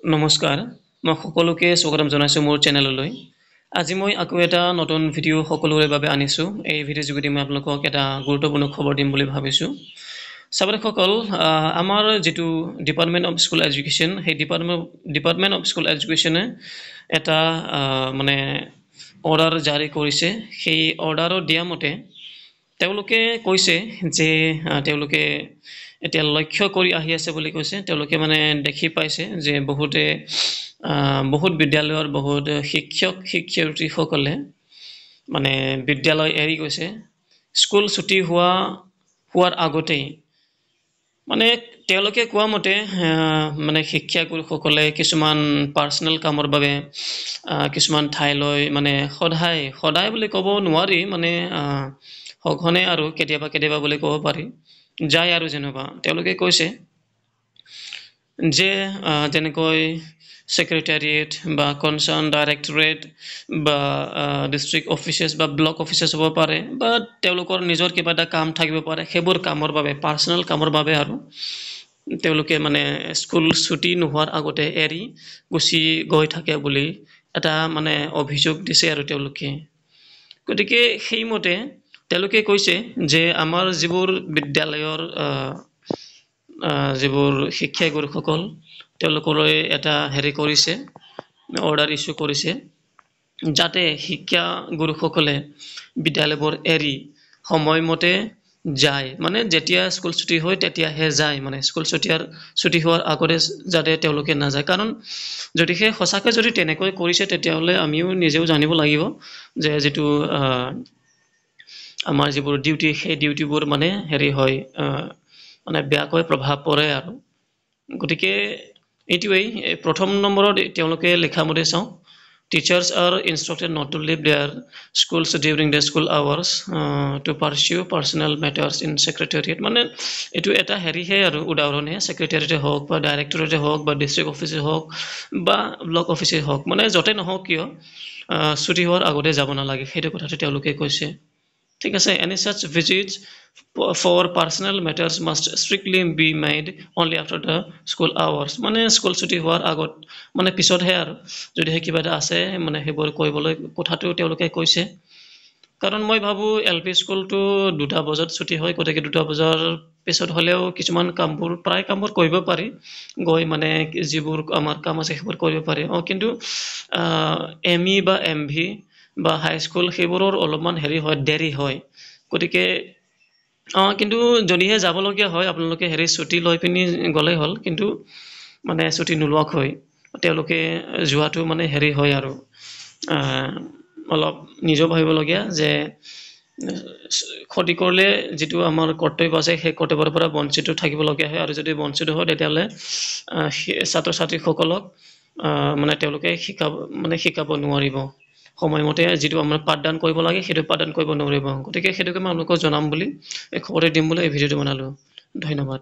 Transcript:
নমস্কাৰ মই সকলোকে স্বাগতম জনাইছো মোৰ চেনেললৈ আজি মই আকৌ এটা নতুন ভিডিঅ' সকলোৰে বাবে আনিছো এই ভিডিঅ'ৰ যোগেদি মই আপোনালোকক এটা গুৰুত্বপূৰ্ণ খবৰ দিম বুলি ভাবিছো ছাত্ৰসকল আমাৰ যেটো ডিপাৰ্টমেন্ট অফ স্কুল এডুকেশ্যন সেই ডিপাৰ্টমেন্ট অফ স্কুল এডুকেশ্যনে এটা মানে অৰ্ডাৰ জাৰি কৰিছে সেই অৰ্ডাৰৰ দিয়া মতে তেওঁলোকে কৈছে যে তেওঁলোকে এতিয়া লক্ষ্য কৰি আহি আছে বুলি কৈছে তেওঁলোকে মানে দেখি পাইছে যে বহুত বিদ্যালয়ৰ বহুত শিক্ষক শিক্ষয়িত্ৰীসকলে মানে বিদ্যালয় এৰি গৈছে স্কুল ছুটি হোৱাৰ আগতেই মানে তেওঁলোকে কোৱা মতে মানে শিক্ষাগুৰুসকলে কিছুমান পাৰ্সোনেল কামৰ বাবে কিছুমান ঠাইলৈ মানে সদায় বুলি ক'ব নোৱাৰি মানে সঘনে আৰু কেতিয়াবা বুলি ক'ব পাৰি যায় আৰু যেনেবা তেওঁলোকে কৈছে যে যেনেকৈ সেক্ৰেটাৰিয়েট বা কনসাৰ্ন ডাইৰেক্টৰেট বা ডিস্ট্ৰিক্ট অফিচেছ বা ব্লক অফিচেছ হ'ব পাৰে বা তেওঁলোকৰ নিজৰ কিবা এটা কাম থাকিব পাৰে সেইবোৰ কামৰ বাবে পাৰ্সোনেল কামৰ বাবে আৰু তেওঁলোকে মানে স্কুল ছুটি নোহোৱাৰ আগতে এৰি গুচি গৈ থাকে বুলি এটা মানে অভিযোগ দিছে আৰু তেওঁলোকে গতিকে সেইমতে তেওঁলোকে কৈছে যে আমাৰ যিবোৰ বিদ্যালয়ৰ যিবোৰ শিক্ষাগুৰুসকল তেওঁলোকলৈ এটা হেৰি কৰিছে অৰ্ডাৰ ইস্যু কৰিছে যাতে শিক্ষাগুৰুসকলে বিদ্যালয়বোৰ এৰি সময়মতে যায় মানে যেতিয়া স্কুল ছুটি হয় তেতিয়াহে যায় মানে স্কুল ছুটি হোৱাৰ আগতে যাতে তেওঁলোকে নাযায় কাৰণ যদি সঁচাকৈ যদি তেনেকৈ কৰিছে তেতিয়াহ'লে আমিও নিজেও জানিব লাগিব যে যেটো আমাৰ যিবোৰ ডিউটি সেই ডিউটিবোৰ মানে হেৰি হয় মানে বেয়াকৈ প্ৰভাৱ পৰে আৰু গতিকে এইটোৱেই প্ৰথম নম্বৰত তেওঁলোকে লেখা মতে চাওঁ Teachers are instructed not to leave their schools during the school hours to pursue personal matters in secretariat মানে এটো এটা হেৰিহে আৰু উদাহৰণে সেক্ৰেটাৰিয়েটে হওক বা ডাইৰেক্টৰেটে হওক বা ডিস্ট্ৰিক্ট অফিচে হওক বা ব্লক অফিচে হওক মানে যতে নহওক কিয় ছুটি হোৱাৰ আগতে যাব নালাগে সেইটো কথাটো তেওঁলোকে কৈছে ঠিক আছে any such visits for personal matters must strictly be made only after the school hours মানে স্কুল ছুটি হোৱাৰ আগত মানে পিছতহে আৰু যদি কিবা এটা আছে মানে হেবোৰ কৰিবলৈ কথাটো তেওঁলোকে কৈছে কাৰণ মই ভাবো এলপি স্কুলটো 2টা বজাত ছুটি হয় গতিকে 2টা বজাৰ পিছত হলেও কিছুমান কামবোৰ প্ৰায় কামবোৰ কৰিব পাৰি গৈ মানে যিবোৰ আমাৰ কাম আছে হেবোৰ কৰিব পাৰি কিন্তু এমই বা এমভি বা হাই স্কুল হেবোৰৰ অলপমান হেৰি হয় দেৰি হয় গতিকে কিন্তু যদিহে যাবলগীয়া হয় আপোনালোকে হেৰি ছুটি লৈ পিনি গ'লেই হ'ল কিন্তু মানে ছুটি নোলোৱাক হয় তেওঁলোকে যোৱাটো মানে হেৰি হয় আৰু অলপ নিজে ভাবিবলগীয়া যে ক্ষতি কৰিলে যেটো আমাৰ কৰ্তব্য আছে সেই কৰ্তব্যৰ পৰা বঞ্চিত থাকিবলগীয়া হয় আৰু যদি বঞ্চিত হয় তেতিয়ালে ছাত্ৰ ছাত্ৰীসকলক মানে তেওঁলোকে শিকাব নোৱাৰিব সময়মতে যেটো আমাৰ পাঠদান কৰিব লাগে সেইটো পাঠদান কৰিব নোৱাৰিব গতিকে হেতুকে মই আপোনালোকক জনাম বুলি এই খবৰটো দিম বুলি এই ভিডিঅ'টো বনালো ধন্যবাদ